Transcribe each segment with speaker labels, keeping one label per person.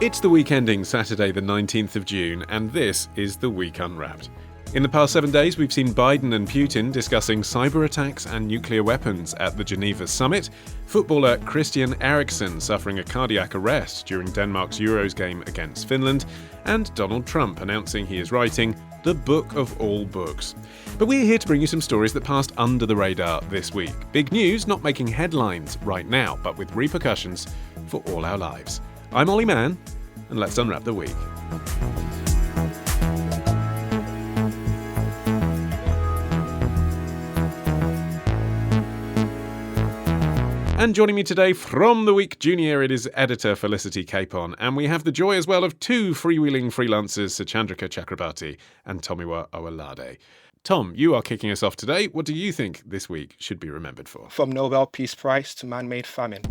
Speaker 1: It's the week ending Saturday the 19th of June, and this is The Week Unwrapped. In the past 7 days, we've seen Biden and Putin discussing cyber attacks and nuclear weapons at the Geneva summit, footballer Christian Eriksen suffering a cardiac arrest during Denmark's Euros game against Finland, and Donald Trump announcing he is writing the book of all books. But we're here to bring you some stories that passed under the radar this week. Big news not making headlines right now, but with repercussions for all our lives. I'm Olly Mann, and let's unwrap the week. And joining me today from The Week Junior, it is editor Felicity Capon, and we have the joy as well of two freewheeling freelancers, Suchandrika Chakrabarti and Tomiwa Owolade. Tom, you are kicking us off today. What do you think this week should be remembered for?
Speaker 2: From Nobel Peace Prize to man-made famine.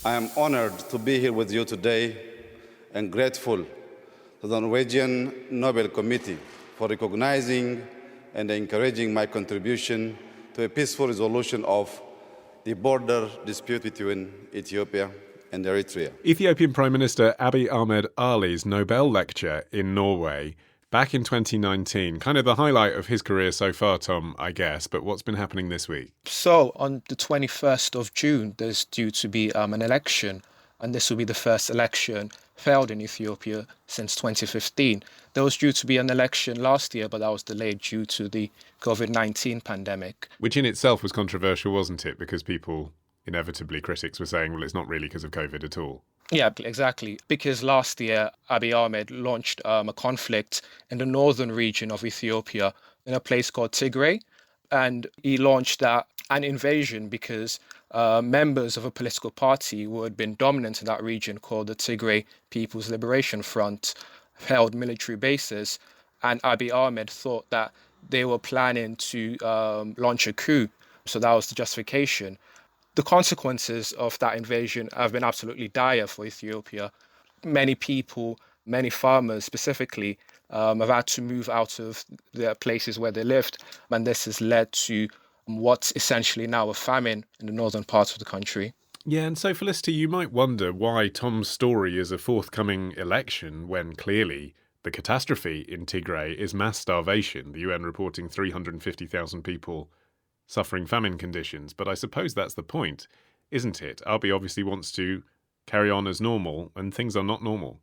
Speaker 3: I am honored to be here with you today and grateful to the Norwegian Nobel Committee for recognizing and encouraging my contribution to a peaceful resolution of the border dispute between Ethiopia and Eritrea.
Speaker 1: Ethiopian Prime Minister Abiy Ahmed Ali's Nobel lecture in Norway back in 2019, kind of the highlight of his career so far, Tom, I guess, but what's been happening this week?
Speaker 2: So on the 21st of June, there's due to be an election, and this will be the first election held in Ethiopia since 2015. There was due to be an election last year, but that was delayed due to the COVID-19 pandemic.
Speaker 1: Which in itself was controversial, wasn't it? Because people, inevitably critics, were saying, well, it's not really because of COVID at all.
Speaker 2: Yeah, exactly. Because last year, Abiy Ahmed launched a conflict in the northern region of Ethiopia in a place called Tigray. And he launched an invasion because members of a political party who had been dominant in that region called the Tigray People's Liberation Front held military bases. And Abiy Ahmed thought that they were planning to launch a coup. So that was the justification. The consequences of that invasion have been absolutely dire for Ethiopia. Many people, many farmers specifically, have had to move out of their places where they lived. And this has led to what's essentially now a famine in the northern part of the country.
Speaker 1: Yeah, and so, Felicity, you might wonder why Tom's story is a forthcoming election when clearly the catastrophe in Tigray is mass starvation, the UN reporting 350,000 people suffering famine conditions. But I suppose that's the point, isn't it? Abiy obviously wants to carry on as normal, and things are not normal.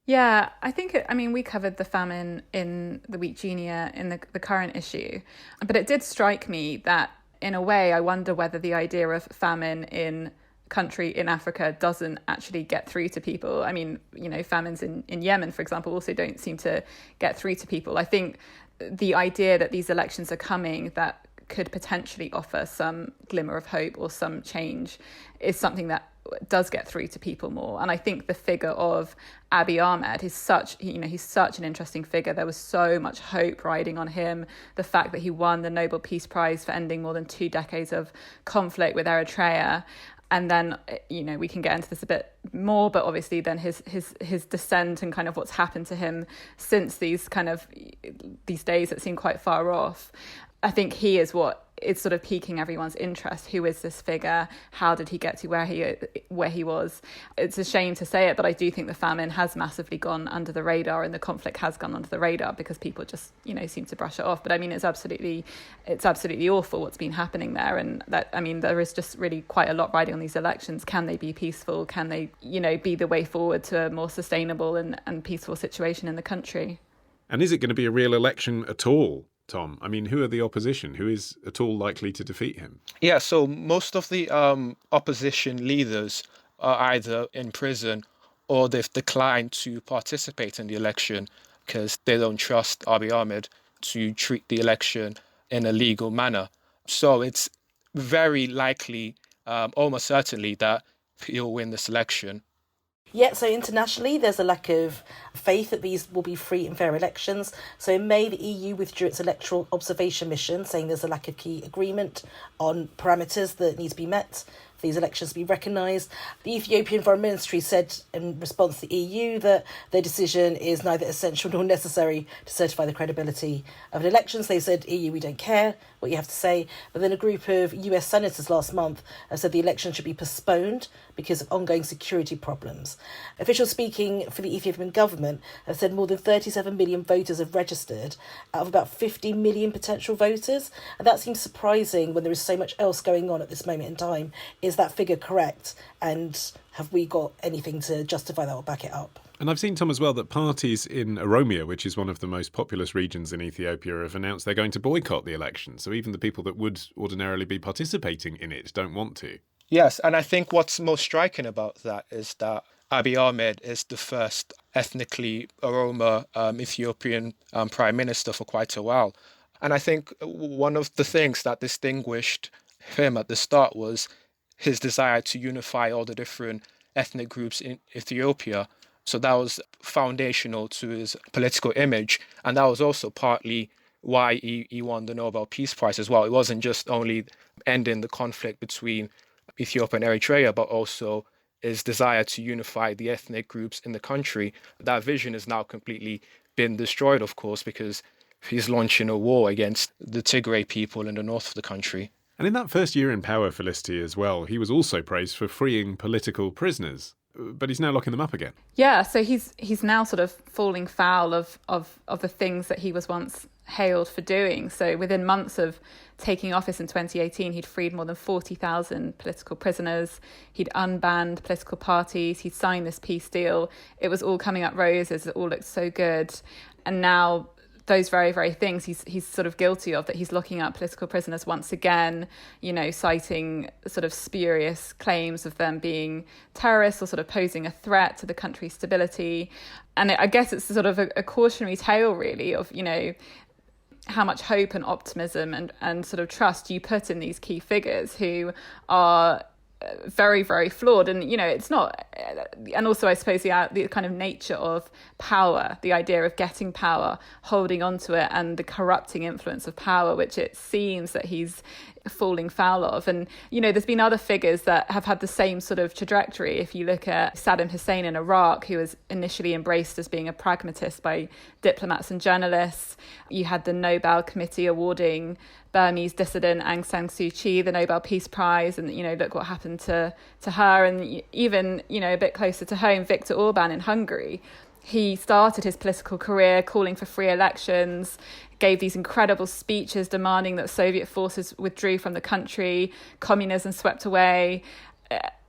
Speaker 4: Yeah, I think, we covered the famine in the Week Junior in the current issue, but it did strike me that, in a way, I wonder whether the idea of famine in country in Africa doesn't actually get through to people. Famines in Yemen, for example, also don't seem to get through to people. I think the idea that these elections are coming that could potentially offer some glimmer of hope or some change is something that does get through to people more. And I think the figure of Abiy Ahmed is he's such an interesting figure. There was so much hope riding on him. The fact that he won the Nobel Peace Prize for ending more than 2 decades of conflict with Eritrea. And then, we can get into this a bit more, but obviously then his descent and kind of what's happened to him since these days that seem quite far off. I think he is what is sort of piquing everyone's interest. Who is this figure? How did he get to where he was? It's a shame to say it, but I do think the famine has massively gone under the radar, and the conflict has gone under the radar because people just, seem to brush it off. But it's absolutely awful what's been happening there, and that there is just really quite a lot riding on these elections. Can they be peaceful? Can they, be the way forward to a more sustainable and peaceful situation in the country?
Speaker 1: And is it going to be a real election at all, Tom? Who are the opposition? Who is at all likely to defeat him?
Speaker 2: Yeah, so most of the opposition leaders are either in prison or they've declined to participate in the election because they don't trust Abiy Ahmed to treat the election in a legal manner. So it's very likely, almost certainly, that he'll win this election.
Speaker 5: Yeah, so internationally, there's a lack of faith that these will be free and fair elections. So in May, the EU withdrew its electoral observation mission, saying there's a lack of key agreement on parameters that need to be met. for these elections to be recognised. The Ethiopian Foreign Ministry said in response to the EU that their decision is neither essential nor necessary to certify the credibility of an election. So they said, EU, we don't care what you have to say. But then a group of US senators last month have said the election should be postponed because of ongoing security problems. Officials speaking for the Ethiopian government have said more than 37 million voters have registered out of about 50 million potential voters. And that seems surprising when there is so much else going on at this moment in time. Is that figure correct? And have we got anything to justify that or back it up?
Speaker 1: And I've seen, Tom, as well, that parties in Oromia, which is one of the most populous regions in Ethiopia, have announced they're going to boycott the election. So even the people that would ordinarily be participating in it don't want to.
Speaker 2: Yes, and I think what's most striking about that is that Abiy Ahmed is the first ethnically Oromo Ethiopian prime minister for quite a while. And I think one of the things that distinguished him at the start was his desire to unify all the different ethnic groups in Ethiopia. So that was foundational to his political image. And that was also partly why he won the Nobel Peace Prize as well. It wasn't just only ending the conflict between Ethiopia and Eritrea, but also his desire to unify the ethnic groups in the country. That vision has now completely been destroyed, of course, because he's launching a war against the Tigray people in the north of the country.
Speaker 1: And in that first year in power, Felicity, as well, he was also praised for freeing political prisoners. But he's now locking them up again.
Speaker 4: Yeah, so he's now sort of falling foul of the things that he was once hailed for doing. So within months of taking office in 2018, he'd freed more than 40,000 political prisoners. He'd unbanned political parties. He'd signed this peace deal. It was all coming up roses. It all looked so good. And now those very, very things he's sort of guilty of, that he's locking up political prisoners once again, you know, citing sort of spurious claims of them being terrorists or sort of posing a threat to the country's stability. And I guess it's sort of a cautionary tale, really, of, you know, how much hope and optimism and sort of trust you put in these key figures who are very, very flawed. And, you know, it's not, and also I suppose the kind of nature of power, the idea of getting power, holding on to it, and the corrupting influence of power, which it seems that he's falling foul of. And, you know, there's been other figures that have had the same sort of trajectory. If you look at Saddam Hussein in Iraq, who was initially embraced as being a pragmatist by diplomats and journalists, you had the Nobel Committee awarding Burmese dissident Aung San Suu Kyi the Nobel Peace Prize, and, you know, look what happened to her. And even, you know, a bit closer to home, Viktor Orban in Hungary. He started his political career calling for free elections, gave these incredible speeches demanding that Soviet forces withdrew from the country, communism swept away.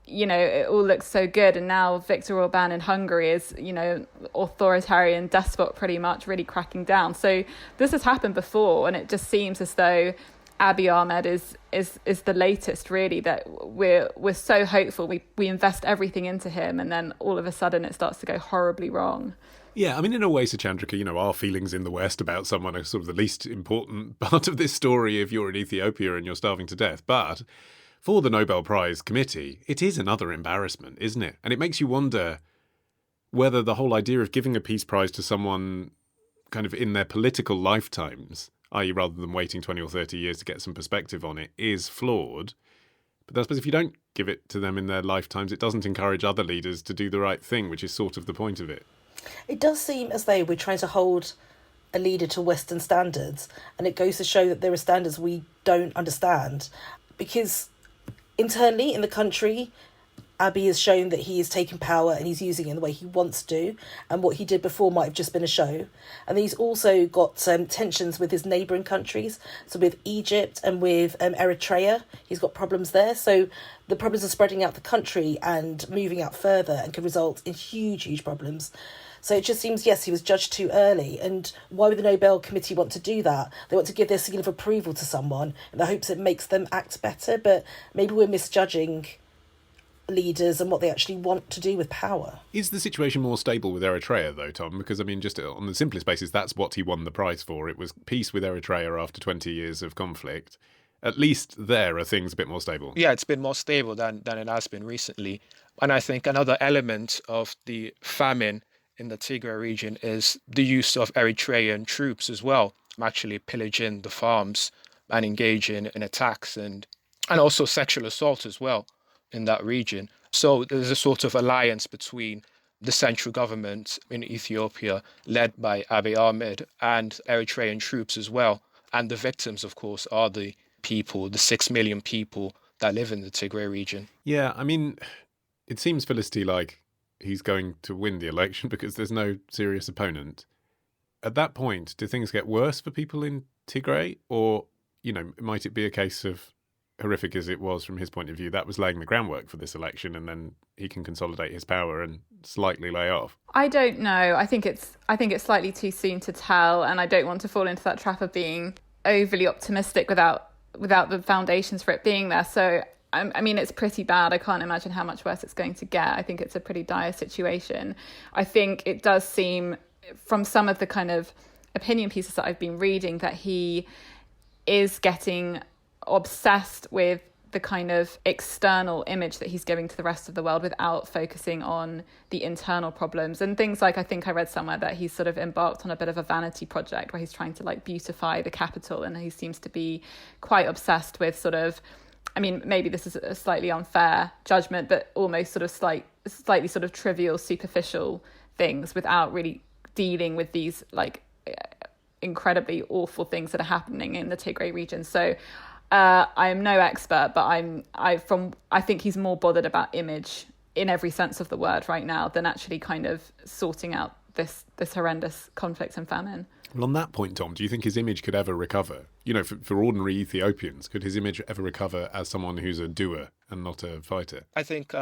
Speaker 4: You know, it all looks so good. And now Viktor Orban in Hungary is, you know, authoritarian despot, pretty much, really cracking down. So this has happened before, and it just seems as though Abiy Ahmed is the latest, really, that we're so hopeful. We invest everything into him, and then all of a sudden it starts to go horribly wrong.
Speaker 1: Yeah, I mean, in a way, Suchandrika, you know, our feelings in the West about someone are sort of the least important part of this story if you're in Ethiopia and you're starving to death. But for the Nobel Prize Committee, it is another embarrassment, isn't it? And it makes you wonder whether the whole idea of giving a peace prize to someone kind of in their political lifetimes, i.e. rather than waiting 20 or 30 years to get some perspective on it, is flawed. But I suppose if you don't give it to them in their lifetimes, it doesn't encourage other leaders to do the right thing, which is sort of the point of it.
Speaker 5: It does seem as though we're trying to hold a leader to Western standards, and it goes to show that there are standards we don't understand. Because internally in the country, Abiy has shown that he is taking power and he's using it in the way he wants to, and what he did before might have just been a show. And he's also got tensions with his neighbouring countries, so with Egypt and with Eritrea, he's got problems there. So the problems are spreading out the country and moving out further and can result in huge, huge problems. So it just seems, yes, he was judged too early. And why would the Nobel Committee want to do that? They want to give their seal of approval to someone in the hopes it makes them act better. But maybe we're misjudging leaders and what they actually want to do with power.
Speaker 1: Is the situation more stable with Eritrea, though, Tom? Because, I mean, just on the simplest basis, that's what he won the prize for. It was peace with Eritrea after 20 years of conflict. At least there are things a bit more stable.
Speaker 2: Yeah, it's been more stable than it has been recently. And I think another element of the famine in the Tigray region is the use of Eritrean troops as well, actually pillaging the farms and engaging in attacks and also sexual assault as well. in that region. So there's a sort of alliance between the central government in Ethiopia, led by Abiy Ahmed, and Eritrean troops as well. And the victims, of course, are the people, the 6 million people that live in the Tigray region.
Speaker 1: Yeah, I mean, it seems Felicity like he's going to win the election because there's no serious opponent. At that point, do things get worse for people in Tigray? Or, might it be a case of, horrific as it was from his point of view, that was laying the groundwork for this election, and then he can consolidate his power and slightly lay off?
Speaker 4: I don't know. I think it's slightly too soon to tell, and I don't want to fall into that trap of being overly optimistic without the foundations for it being there. So I mean, it's pretty bad. I can't imagine how much worse it's going to get. I think it's a pretty dire situation. I think it does seem, from some of the kind of opinion pieces that I've been reading, that he is getting obsessed with the kind of external image that he's giving to the rest of the world without focusing on the internal problems and things like, I think I read somewhere that he's sort of embarked on a bit of a vanity project where he's trying to like beautify the capital, and he seems to be quite obsessed with sort of, I mean, maybe this is a slightly unfair judgment, but almost sort of slightly sort of trivial, superficial things without really dealing with these like incredibly awful things that are happening in the Tigray region. So I am no expert, but I think he's more bothered about image in every sense of the word right now than actually kind of sorting out this horrendous conflict and famine.
Speaker 1: Well, on that point, Tom, do you think his image could ever recover? For ordinary Ethiopians, could his image ever recover as someone who's a doer and not a fighter?
Speaker 2: I think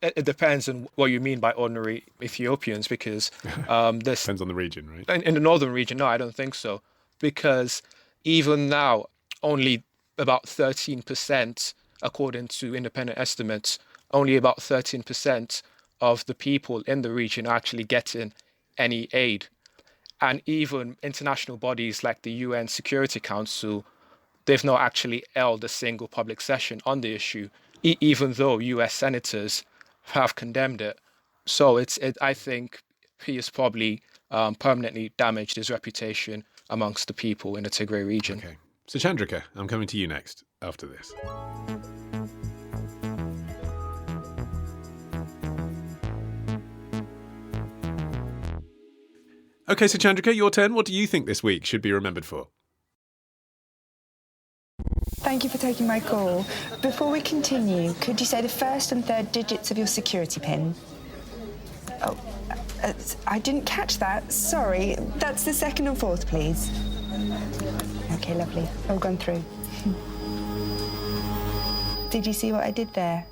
Speaker 2: it depends on what you mean by ordinary Ethiopians, because this
Speaker 1: depends on the region, right?
Speaker 2: In the northern region, no, I don't think so, because even now, only about 13%, according to independent estimates, only about 13% of the people in the region are actually getting any aid. And even international bodies like the UN Security Council, they've not actually held a single public session on the issue, even though US senators have condemned it. So I think he has probably permanently damaged his reputation amongst the people in the Tigray region.
Speaker 1: Okay. Suchandrika, I'm coming to you next after this. Okay, Suchandrika, your turn. What do you think this week should be remembered for?
Speaker 6: Thank you for taking my call. Before we continue, could you say the first and third digits of your security PIN? Oh, I didn't catch that. Sorry. That's the second and fourth, please. Okay, lovely. All gone through. Did you see what I did there?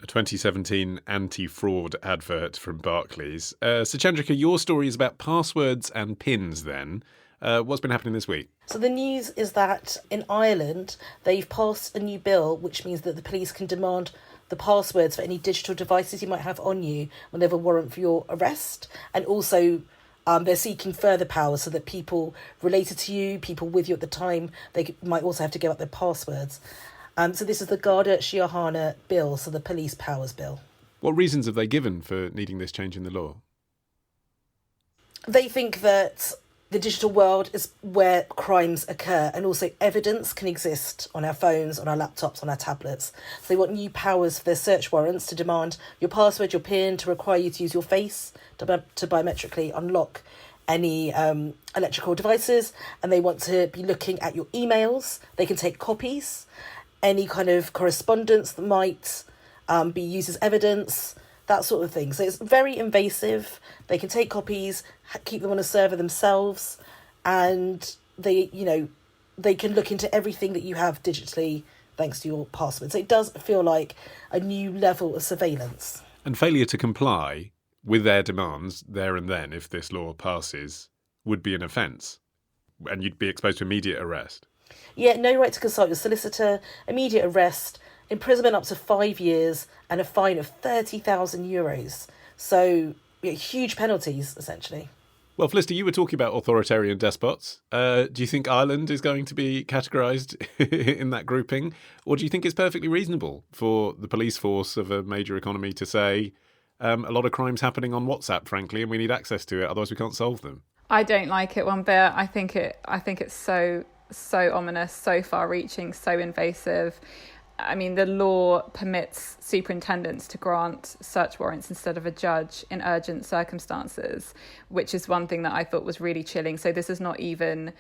Speaker 1: A 2017 anti-fraud advert from Barclays. Suchandrika, your story is about passwords and pins then. What's been happening this week?
Speaker 5: So the news is that in Ireland, they've passed a new bill, which means that the police can demand the passwords for any digital devices you might have on you when they have a warrant for your arrest. And also they're seeking further powers so that people related to you, people with you at the time, they might also have to give up their passwords. So this is the Garda Síochána bill, so the police powers bill.
Speaker 1: What reasons have they given for needing this change in the law?
Speaker 5: They think that the digital world is where crimes occur, and also evidence can exist on our phones, on our laptops, on our tablets. So they want new powers for their search warrants to demand your password, your PIN, to require you to use your face to biometrically unlock any electrical devices. And they want to be looking at your emails. They can take copies, any kind of correspondence that might be used as evidence, that sort of thing. So it's very invasive. They can take copies, keep them on a server themselves, and they can look into everything that you have digitally thanks to your password. So it does feel like a new level of surveillance.
Speaker 1: And failure to comply with their demands there and then, if this law passes, would be an offence, and you'd be exposed to immediate arrest.
Speaker 5: Yeah, no right to consult your solicitor, immediate arrest, imprisonment up to 5 years, and a fine of €30,000. So huge penalties, essentially.
Speaker 1: Well, Felicity, you were talking about authoritarian despots. Do you think Ireland is going to be categorised in that grouping? Or do you think it's perfectly reasonable for the police force of a major economy to say a lot of crimes happening on WhatsApp, frankly, and we need access to it, otherwise we can't solve them?
Speaker 4: I don't like it one bit. I think it's so ominous, so far-reaching, so invasive. I mean, the law permits superintendents to grant search warrants instead of a judge in urgent circumstances, which is one thing that I thought was really chilling. So this is not even,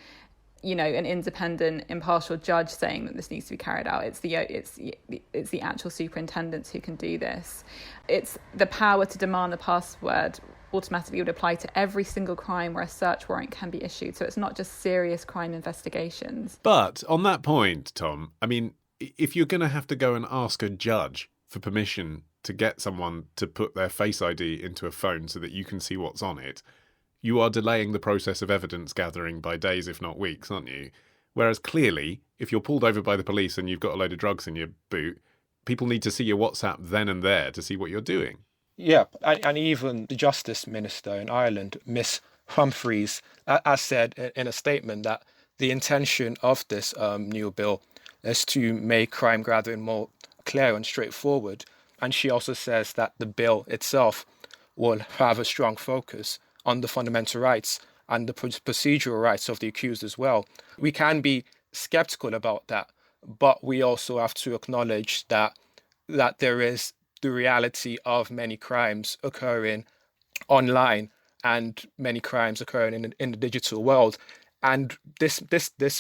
Speaker 4: an independent, impartial judge saying that this needs to be carried out. It's the actual superintendents who can do this. It's the power to demand the password automatically would apply to every single crime where a search warrant can be issued. So it's not just serious crime investigations.
Speaker 1: But on that point, Tom, I mean, if you're going to have to go and ask a judge for permission to get someone to put their Face ID into a phone so that you can see what's on it, you are delaying the process of evidence gathering by days, if not weeks, aren't you? Whereas clearly, if you're pulled over by the police and you've got a load of drugs in your boot, people need to see your WhatsApp then and there to see what you're doing.
Speaker 2: Yeah, and even the Justice Minister in Ireland, Miss Humphreys, has said in a statement that the intention of this new bill is to make crime gathering more clear and straightforward. And she also says that the bill itself will have a strong focus on the fundamental rights and the procedural rights of the accused as well. We can be skeptical about that, but we also have to acknowledge that there is the reality of many crimes occurring online and many crimes occurring in the digital world. And this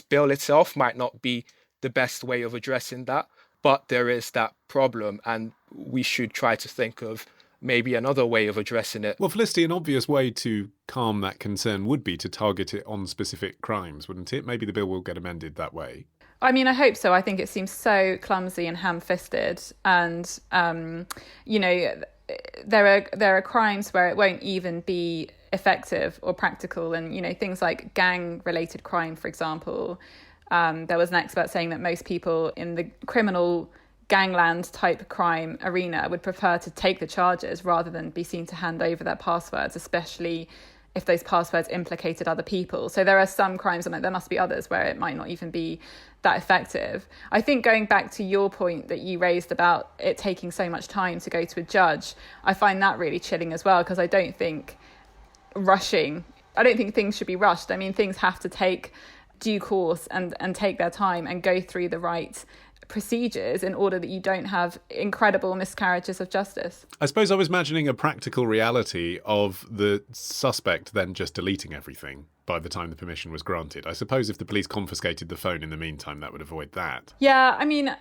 Speaker 2: bill itself might not be the best way of addressing that, but there is that problem, and we should try to think of maybe another way of addressing it.
Speaker 1: Well, Felicity, an obvious way to calm that concern would be to target it on specific crimes, wouldn't it? Maybe the bill will get amended that way.
Speaker 4: I mean, I hope so. I think it seems so clumsy and ham-fisted, and there are crimes where it won't even be effective or practical, and things like gang-related crime, for example. There was an expert saying that most people in the criminal gangland type crime arena would prefer to take the charges rather than be seen to hand over their passwords, especially if those passwords implicated other people. So there are some crimes, and there must be others, where it might not even be that effective. I think going back to your point that you raised about it taking so much time to go to a judge, I find that really chilling as well, because I don't think things should be rushed. I mean, things have to take due course and take their time and go through the right procedures in order that you don't have incredible miscarriages of justice.
Speaker 1: I suppose I was imagining a practical reality of the suspect then just deleting everything by the time the permission was granted. I suppose if the police confiscated the phone in the meantime, that would avoid that.
Speaker 4: Yeah, I mean,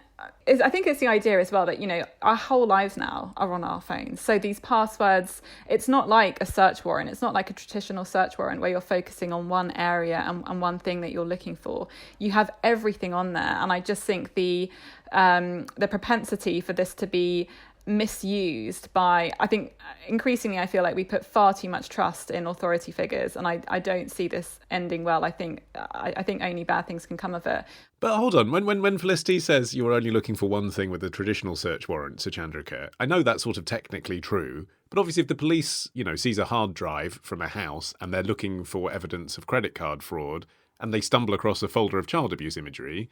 Speaker 4: I think it's the idea as well that, our whole lives now are on our phones. So these passwords, it's not like a search warrant. It's not like a traditional search warrant where you're focusing on one area and one thing that you're looking for. You have everything on there. And I just think the propensity for this to be misused I think increasingly I feel like we put far too much trust in authority figures, and I don't see this ending well. I think only bad things can come of it.
Speaker 1: But hold on, when Felicity says you're only looking for one thing with a traditional search warrant, Suchandrika, I know that's sort of technically true, but obviously if the police, sees a hard drive from a house and they're looking for evidence of credit card fraud and they stumble across a folder of child abuse imagery,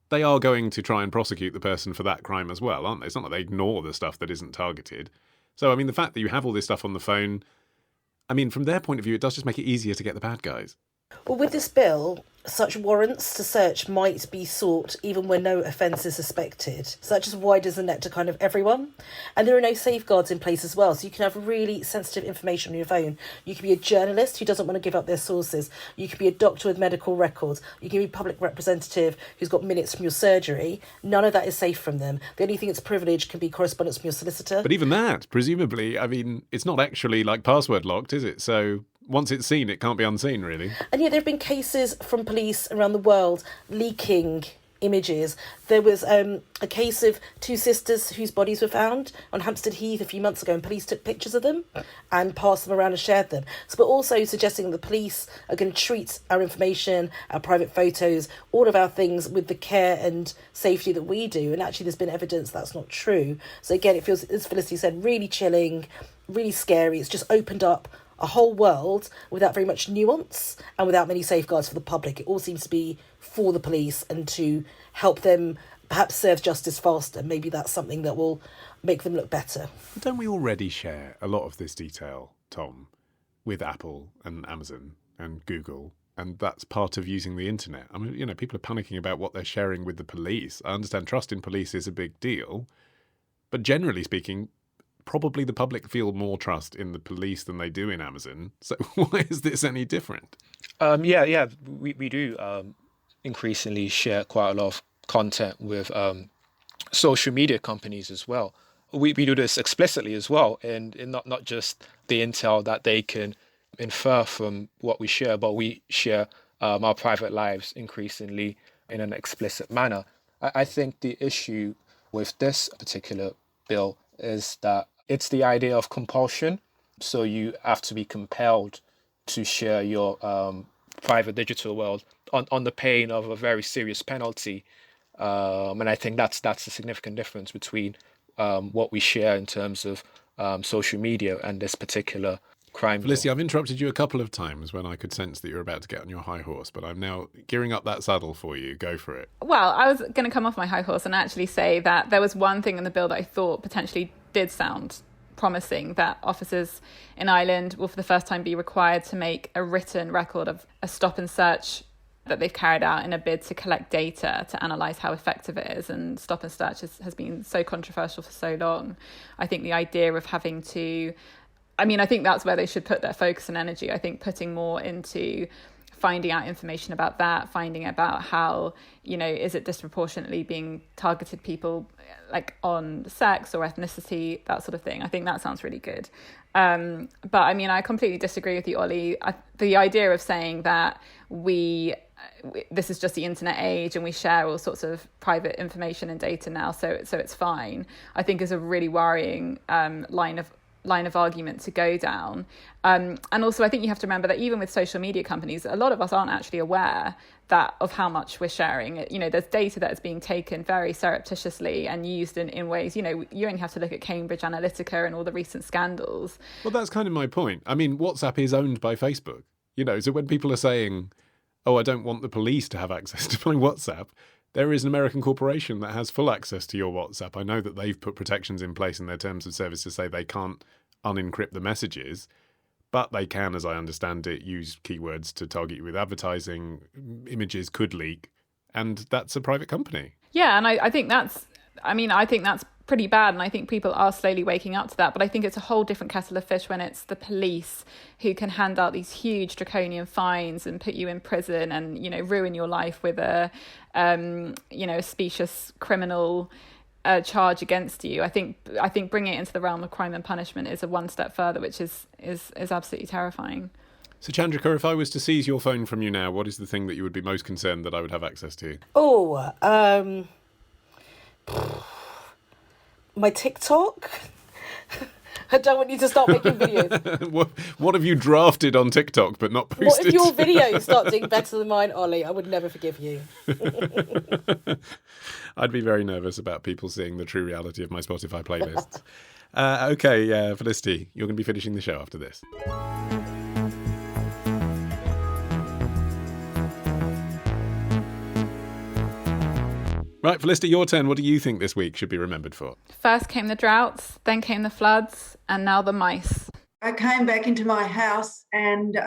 Speaker 1: they are going to try and prosecute the person for that crime as well, aren't they? It's not like they ignore the stuff that isn't targeted. So, I mean, the fact that you have all this stuff on the phone, I mean, from their point of view, it does just make it easier to get the bad guys.
Speaker 5: Well, with this bill, such warrants to search might be sought even when no offence is suspected. So that just widens the net to kind of everyone. And there are no safeguards in place as well. So you can have really sensitive information on your phone. You can be a journalist who doesn't want to give up their sources. You can be a doctor with medical records. You can be a public representative who's got minutes from your surgery. None of that is safe from them. The only thing that's privileged can be correspondence from your solicitor.
Speaker 1: But even that, presumably, I mean, it's not actually like password locked, is it? So once it's seen, it can't be unseen, really.
Speaker 5: And yet there have been cases from police around the world leaking images. There was a case of two sisters whose bodies were found on Hampstead Heath a few months ago, and police took pictures of them and passed them around and shared them. So we're also suggesting that the police are going to treat our information, our private photos, all of our things with the care and safety that we do. And actually there's been evidence that's not true. So again, it feels, as Felicity said, really chilling, really scary. It's just opened up a whole world without very much nuance and without many safeguards for the public. It all seems to be for the police and to help them perhaps serve justice faster. Maybe that's something that will make them look better.
Speaker 1: Don't we already share a lot of this detail, Tom, with Apple and Amazon and Google and that's part of using the internet. I mean, people are panicking about what they're sharing with the police. I understand trust in police is a big deal, but generally speaking, probably the public feel more trust in the police than they do in Amazon. So why is this any different?
Speaker 2: We do increasingly share quite a lot of content with social media companies as well. We do this explicitly as well, and not just the intel that they can infer from what we share, but we share our private lives increasingly in an explicit manner. I think the issue with this particular bill is that it's the idea of compulsion. So you have to be compelled to share your private digital world on the pain of a very serious penalty. And I think that's a significant difference between what we share in terms of social media and this particular crime bill.
Speaker 1: Felicity, I've interrupted you a couple of times when I could sense that you're about to get on your high horse, but I'm now gearing up that saddle for you. Go for it.
Speaker 4: Well, I was going to come off my high horse and actually say that there was one thing in the bill that I thought potentially did sound promising, that officers in Ireland will for the first time be required to make a written record of a stop and search that they've carried out in a bid to collect data to analyse how effective it is. And stop and search has been so controversial for so long. I think the idea of having to... I think that's where they should put their focus and energy. I think putting more into finding out information about that, finding about how, is it disproportionately being targeted people like on sex or ethnicity, that sort of thing. I think that sounds really good. But I completely disagree with you, Ollie. The idea of saying that this is just the internet age and we share all sorts of private information and data now, so it's fine, I think is a really worrying line of argument to go down. And also I think you have to remember that even with social media companies, a lot of us aren't actually aware of how much we're sharing. There's data that is being taken very surreptitiously and used in ways, you only have to look at Cambridge Analytica and all the recent scandals.
Speaker 1: Well, that's kind of my point. WhatsApp is owned by Facebook, so when people are saying, oh, I don't want the police to have access to my WhatsApp, there is an American corporation that has full access to your WhatsApp. I know that they've put protections in place in their terms of service to say they can't unencrypt the messages, but they can, as I understand it, use keywords to target you with advertising. Images could leak, and that's a private company.
Speaker 4: Yeah, and I think that's pretty bad, and I think people are slowly waking up to that. But I think it's a whole different kettle of fish when it's the police who can hand out these huge draconian fines and put you in prison and ruin your life with a specious criminal charge against you. I think bringing it into the realm of crime and punishment is a one step further, which is absolutely terrifying.
Speaker 1: Suchandrika, if I was to seize your phone from you now, what is the thing that you would be most concerned that I would have access to?
Speaker 5: My TikTok. I don't want you to start making videos.
Speaker 1: What have you drafted on TikTok but not posted?
Speaker 5: What if your videos start doing better than mine, Ollie? I would never forgive you.
Speaker 1: I'd be very nervous about people seeing the true reality of my Spotify playlists. Okay, Felicity, you're going to be finishing the show after this. Right, Felicity, your turn. What do you think this week should be remembered for?
Speaker 4: First came the droughts, then came the floods, and now the mice.
Speaker 7: I came back into my house and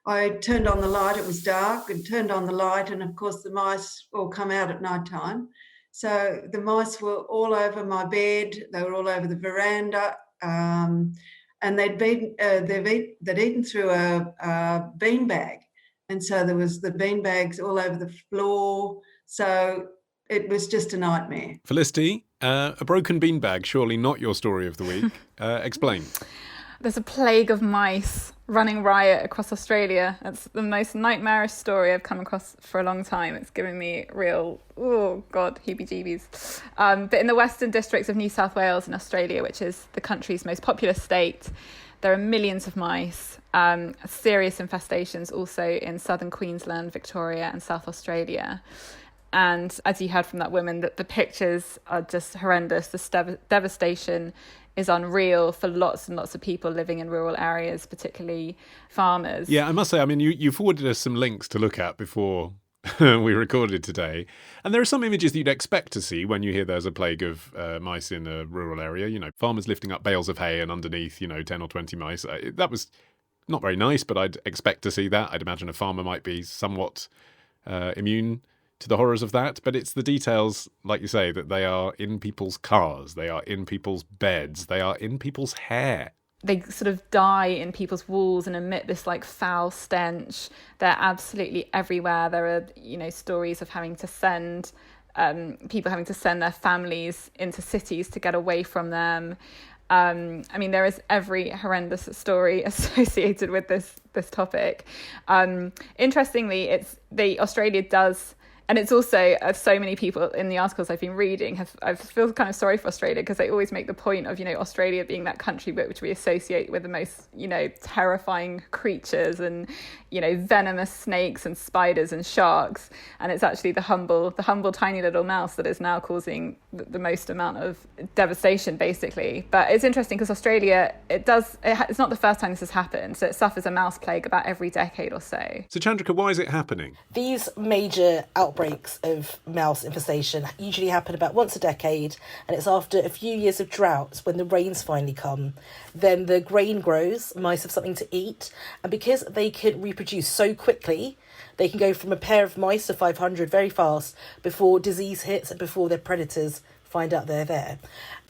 Speaker 7: I turned on the light. It was dark and turned on the light, and of course the mice all come out at night time. So the mice were all over my bed. They were all over the veranda, and they'd eaten through a bean bag, and so there was the bean bags all over the floor. So it was just a nightmare.
Speaker 1: Felicity, a broken beanbag, surely not your story of the week. Explain.
Speaker 4: There's a plague of mice running riot across Australia. That's the most nightmarish story I've come across for a long time. It's giving me real, heebie-jeebies. But in the Western Districts of New South Wales in Australia, which is the country's most populous state, there are millions of mice. Serious infestations also in southern Queensland, Victoria and South Australia. And as you heard from that woman, that the pictures are just horrendous. The devastation is unreal for lots and lots of people living in rural areas, particularly farmers.
Speaker 1: Yeah, I must say, you forwarded us some links to look at before we recorded today. And there are some images that you'd expect to see when you hear there's a plague of mice in a rural area. Farmers lifting up bales of hay and underneath, 10 or 20 mice. That was not very nice, but I'd expect to see that. I'd imagine a farmer might be somewhat immune to the horrors of that. But it's the details, like you say, that they are in people's cars, they are in people's beds, they are in people's hair.
Speaker 4: They sort of die in people's walls and emit this like foul stench. They're absolutely everywhere. There are, stories of having to send people having to send their families into cities to get away from them. There is every horrendous story associated with this topic. Interestingly, Australia does. And it's also, so many people in the articles I've been reading I feel kind of sorry for Australia, because they always make the point of, Australia being that country which we associate with the most, terrifying creatures and, venomous snakes and spiders and sharks. And it's actually the humble tiny little mouse that is now causing the most amount of devastation, basically. But it's interesting because Australia, it's not the first time this has happened. So it suffers a mouse plague about every decade or so.
Speaker 1: So Chandrika, why is it happening?
Speaker 5: These major outbreaks of mouse infestation usually happen about once a decade, and it's after a few years of droughts when the rains finally come. Then the grain grows, mice have something to eat, and because they can reproduce so quickly, they can go from a pair of mice to 500 very fast before disease hits and before their predators find out they're there.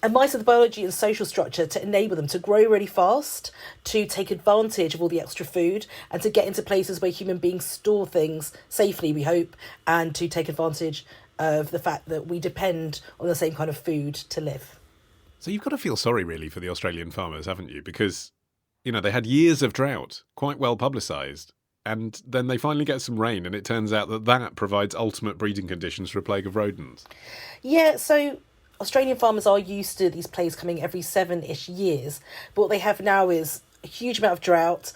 Speaker 5: And mice have the biology and social structure to enable them to grow really fast, to take advantage of all the extra food, and to get into places where human beings store things safely, we hope, and to take advantage of the fact that we depend on the same kind of food to live.
Speaker 1: So you've got to feel sorry, really, for the Australian farmers, haven't you? Because, they had years of drought, quite well publicised, and then they finally get some rain, and it turns out that provides ultimate breeding conditions for a plague of rodents.
Speaker 5: Yeah, so Australian farmers are used to these plagues coming every 7-ish years, but what they have now is a huge amount of drought,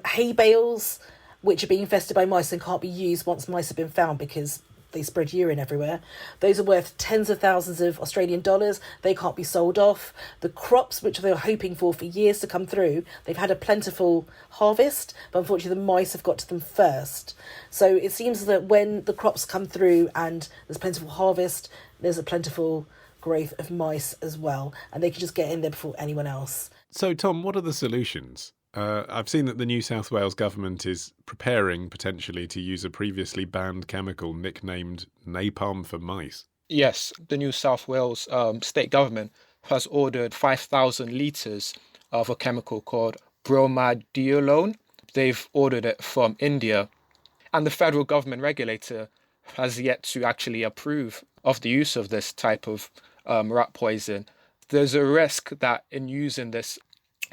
Speaker 5: hay bales, which are being infested by mice and can't be used once mice have been found because they spread urine everywhere. Those are worth tens of thousands of Australian dollars. They can't be sold off. The crops, which they were hoping for years to come through, they've had a plentiful harvest, but unfortunately the mice have got to them first. So it seems that when the crops come through and there's plentiful harvest, there's a plentiful growth of mice as well, and they can just get in there before anyone else.
Speaker 1: So, Tom, what are the solutions? I've seen that the New South Wales government is preparing potentially to use a previously banned chemical nicknamed napalm for mice.
Speaker 2: Yes, the New South Wales state government has ordered 5,000 litres of a chemical called bromadiolone. They've ordered it from India. And the federal government regulator has yet to actually approve of the use of this type of rat poison. There's a risk that in using this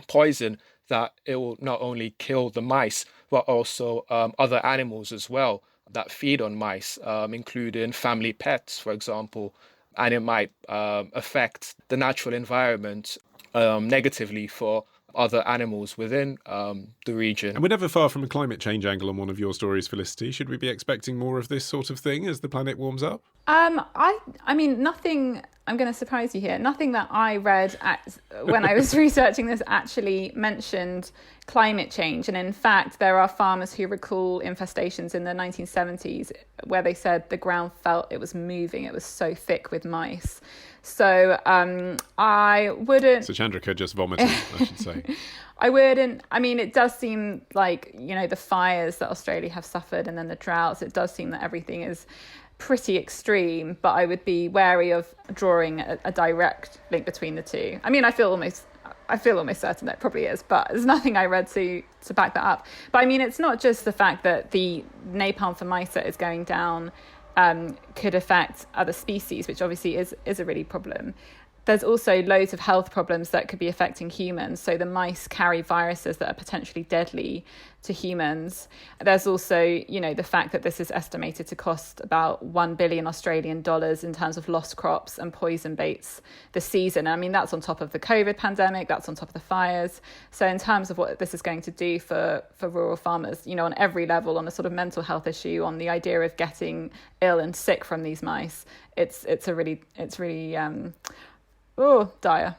Speaker 2: poison, that it will not only kill the mice, but also other animals as well that feed on mice, including family pets, for example. And it might affect the natural environment negatively for other animals within the region.
Speaker 1: And we're never far from a climate change angle on one of your stories, Felicity. Should we be expecting more of this sort of thing as the planet warms up?
Speaker 4: Nothing. I'm going to surprise you here. Nothing that I read when I was researching this actually mentioned climate change. And in fact, there are farmers who recall infestations in the 1970s where they said the ground felt it was moving. It was so thick with mice. So I wouldn't...
Speaker 1: So Chandrika just vomited, I should say.
Speaker 4: I wouldn't... it does seem like, the fires that Australia have suffered and then the droughts, it does seem that everything is pretty extreme, but I would be wary of drawing a direct link between the two. I feel almost certain that it probably is, but there's nothing I read to back that up. But it's not just the fact that the napalm for mice that is going down could affect other species, which obviously is a really problem. There's also loads of health problems that could be affecting humans. So the mice carry viruses that are potentially deadly to humans. There's also, the fact that this is estimated to cost about 1 billion Australian dollars in terms of lost crops and poison baits this season. That's on top of the COVID pandemic, that's on top of the fires. So in terms of what this is going to do for rural farmers, on every level, on a sort of mental health issue, on the idea of getting ill and sick from these mice, it's really dire.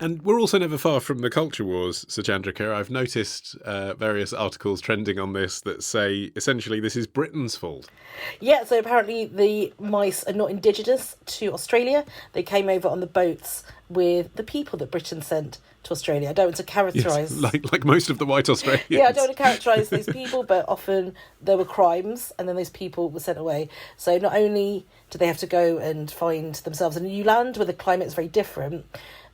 Speaker 1: And we're also never far from the culture wars, Suchandrika. I've noticed various articles trending on this that say, essentially, this is Britain's fault.
Speaker 5: Yeah, so apparently the mice are not indigenous to Australia. They came over on the boats with the people that Britain sent to Australia. I don't want to characterise...
Speaker 1: Yes, like most of the white Australians.
Speaker 5: Yeah, I don't want to characterise those people, but often there were crimes and then those people were sent away. So not only do they have to go and find themselves a new land where the climate is very different,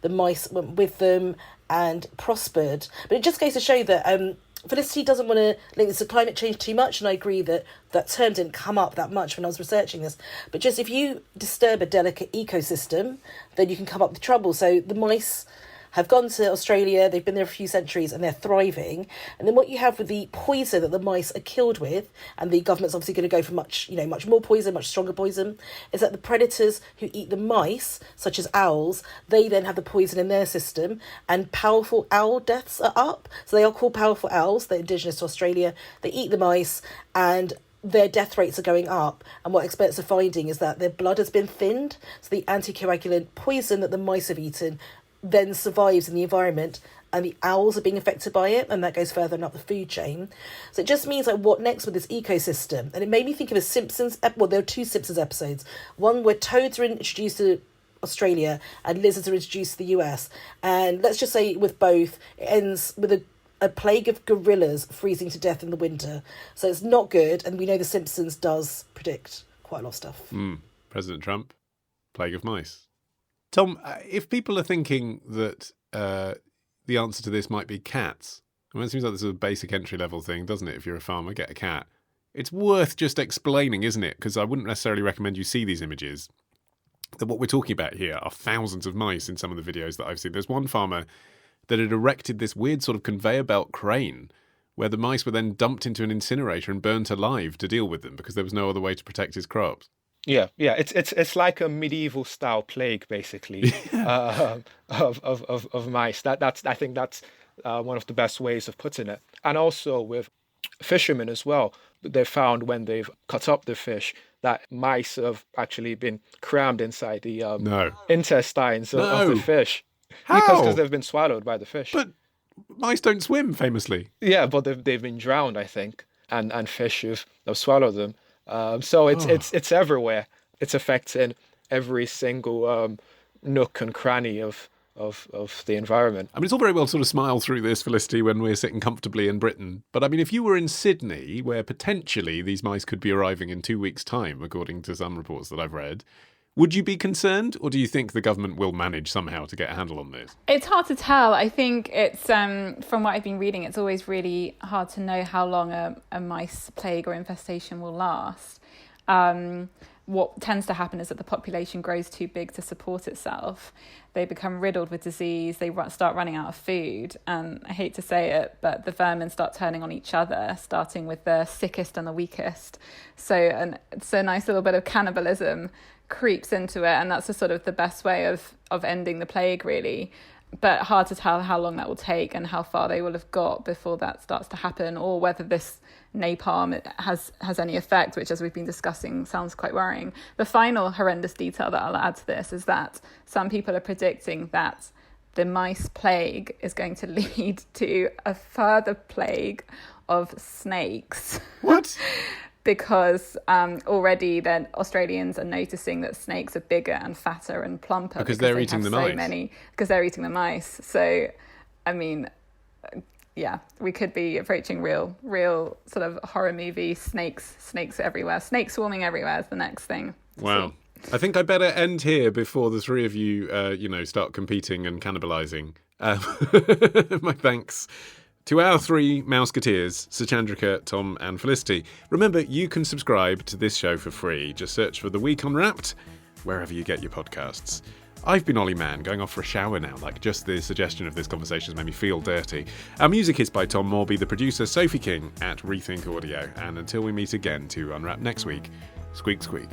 Speaker 5: the mice went with them and prospered. But it just goes to show that Felicity doesn't want to link this to climate change too much, and I agree that that term didn't come up that much when I was researching this. But just if you disturb a delicate ecosystem, then you can come up with trouble. So the mice have gone to Australia, they've been there a few centuries and they're thriving. And then what you have with the poison that the mice are killed with, and the government's obviously going to go for much more poison, much stronger poison, is that the predators who eat the mice, such as owls, they then have the poison in their system, and powerful owl deaths are up. So they are called powerful owls, they're indigenous to Australia, they eat the mice, and their death rates are going up. And what experts are finding is that their blood has been thinned, so the anticoagulant poison that the mice have eaten then survives in the environment, and the owls are being affected by it, and that goes further up the food chain. So it just means, like, what next with this ecosystem? And it made me think of a Simpsons... Well, there are two Simpsons episodes. One where toads are introduced to Australia and lizards are introduced to the US. And let's just say with both, it ends with a plague of gorillas freezing to death in the winter. So it's not good, and we know the Simpsons does predict quite a lot of stuff.
Speaker 1: President Trump, plague of mice. Tom, if people are thinking that the answer to this might be cats, I mean, it seems like this is a basic entry-level thing, doesn't it? If you're a farmer, get a cat. It's worth just explaining, isn't it? Because I wouldn't necessarily recommend you see these images. That what we're talking about here are thousands of mice in some of the videos that I've seen. There's one farmer that had erected this weird sort of conveyor belt crane where the mice were then dumped into an incinerator and burnt alive to deal with them because there was no other way to protect his crops.
Speaker 2: Yeah. It's like a medieval style plague, basically, of mice. I think that's one of the best ways of putting it. And also with fishermen as well, they found when they've cut up the fish that mice have actually been crammed inside the intestines of the fish.
Speaker 1: How?
Speaker 2: Because they've been swallowed by the fish.
Speaker 1: But mice don't swim, famously.
Speaker 2: Yeah, but they've been drowned, I think, and fish have swallowed them. So it's everywhere. It's affecting every single nook and cranny of the environment.
Speaker 1: I mean, it's all very well to sort of smile through this, Felicity, when we're sitting comfortably in Britain. But I mean, if you were in Sydney, where potentially these mice could be arriving in 2 weeks' time, according to some reports that I've read, would you be concerned, or do you think the government will manage somehow to get a handle on this?
Speaker 4: It's hard to tell. I think it's, from what I've been reading, it's always really hard to know how long a mice plague or infestation will last. What tends to happen is that the population grows too big to support itself. They become riddled with disease. They start running out of food. And I hate to say it, but the vermin start turning on each other, starting with the sickest and the weakest. So it's a nice little bit of cannibalism creeps into it, and that's the best way of ending the plague, really. But hard to tell how long that will take and how far they will have got before that starts to happen, or whether this napalm has any effect, which, as we've been discussing, sounds quite worrying. The final horrendous detail that I'll add to this is that some people are predicting that the mice plague is going to lead to a further plague of snakes.
Speaker 1: What?
Speaker 4: Because already then Australians are noticing that snakes are bigger and fatter and plumper
Speaker 1: because they're eating the mice.
Speaker 4: Because they're eating the mice. So, I mean, yeah, we could be approaching real sort of horror movie snakes everywhere. Snakes swarming everywhere is the next thing.
Speaker 1: Wow. I think I better end here before the three of you, start competing and cannibalising. My thanks to our three Mouseketeers, Suchandrika, Tom and Felicity. Remember, you can subscribe to this show for free. Just search for The Week Unwrapped wherever you get your podcasts. I've been Olly Mann, going off for a shower now, like just the suggestion of this conversation has made me feel dirty. Our music is by Tom Morby, the producer Sophie King at Rethink Audio. And until we meet again to unwrap next week, squeak squeak.